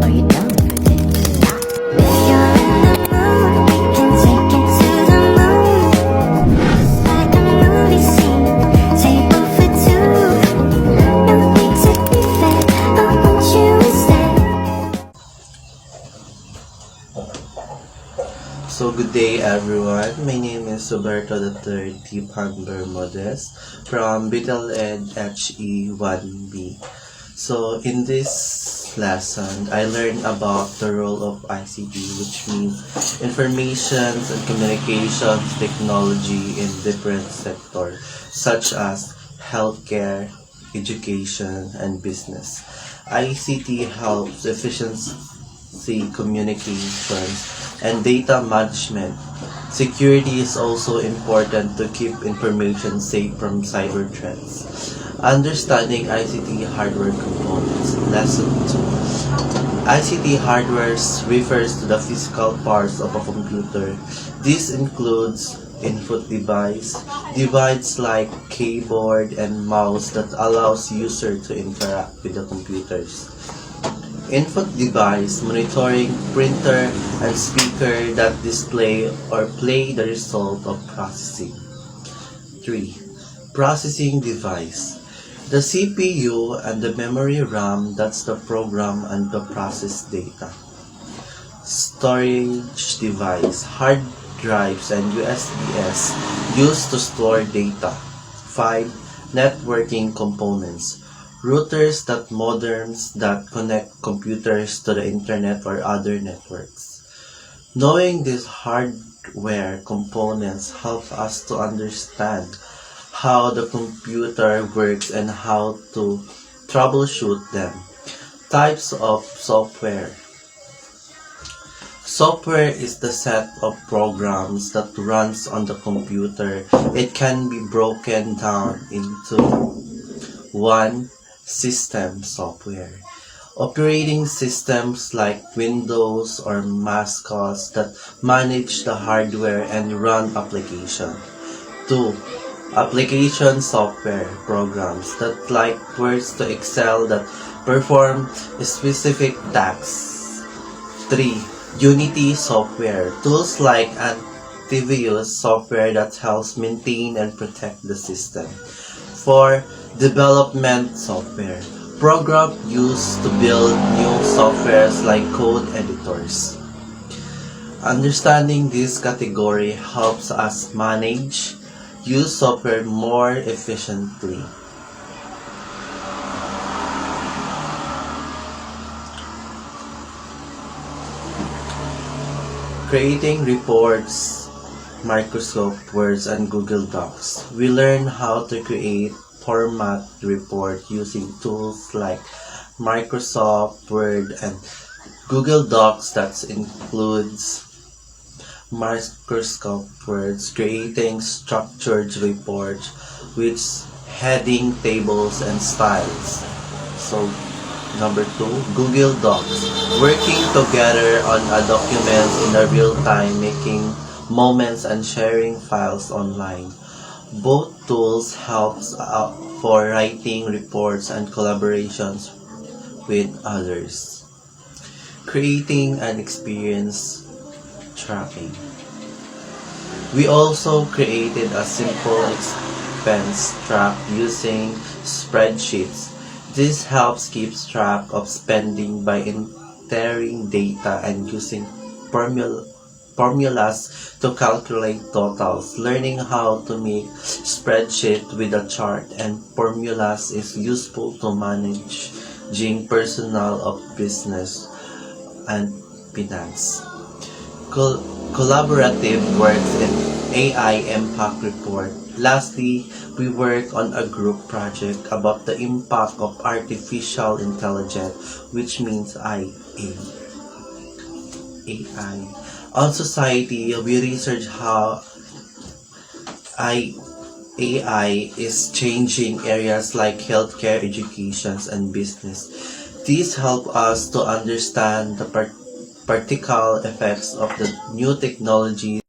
Are you down for this? If you're in the mood, we can take it to the moon. Just like a movie scene, table for two. No need to be late, I want you instead. So good day everyone, my name is Roberto III Tipan Bermudez from Bitel Ed HE1B. So in this lesson, I learned about the role of ICT, which means information and communications technology in different sectors such as healthcare, education, and business. ICT helps efficiency communications and data management. Security is also important to keep information safe from cyber threats. Understanding ICT hardware components. Lesson 2. ICT hardware refers to the physical parts of a computer. This includes input devices like keyboard and mouse that allows user to interact with the computers. Input device, monitoring, printer, and speaker that display or play the result of processing. 3. Processing device. The CPU and the memory RAM, that's the program and the process data. Storage device, hard drives and USBs used to store data. 5. Networking components. Routers that modems that connect computers to the internet or other networks. Knowing these hardware components help us to understand how the computer works and how to troubleshoot them. Types of software. Software is the set of programs that runs on the computer. It can be broken down into 1. System software. Operating systems like Windows or MacOS that manage the hardware and run application. 2. Application software programs that like Word to Excel that perform specific tasks. 3. Unity software. Tools like antivirus software that helps maintain and protect the system. 4. Development software. Program used to build new softwares like code editors. Understanding this category helps us manage, use software more efficiently. Creating reports, Microsoft Word and Google Docs. We learn how to create format report using tools like Microsoft Word and Google Docs that includes Microsoft Word, creating structured reports with heading, tables, and styles. So, number 2, Google Docs. Working together on a document in a real time, making moments and sharing files online. Both tools helps for writing reports and collaborations with others. Creating an experience tracking. We also created a simple expense track using spreadsheets. This helps keep track of spending by entering data and using formulas to calculate totals. Learning how to make spreadsheet with a chart and formulas is useful to managing personnel of business and finance. Collaborative works in AI Impact Report. Lastly, we work on a group project about the impact of artificial intelligence, which means AI. On society, we research how AI is changing areas like healthcare, education, and business. These help us to understand the practical effects of the new technology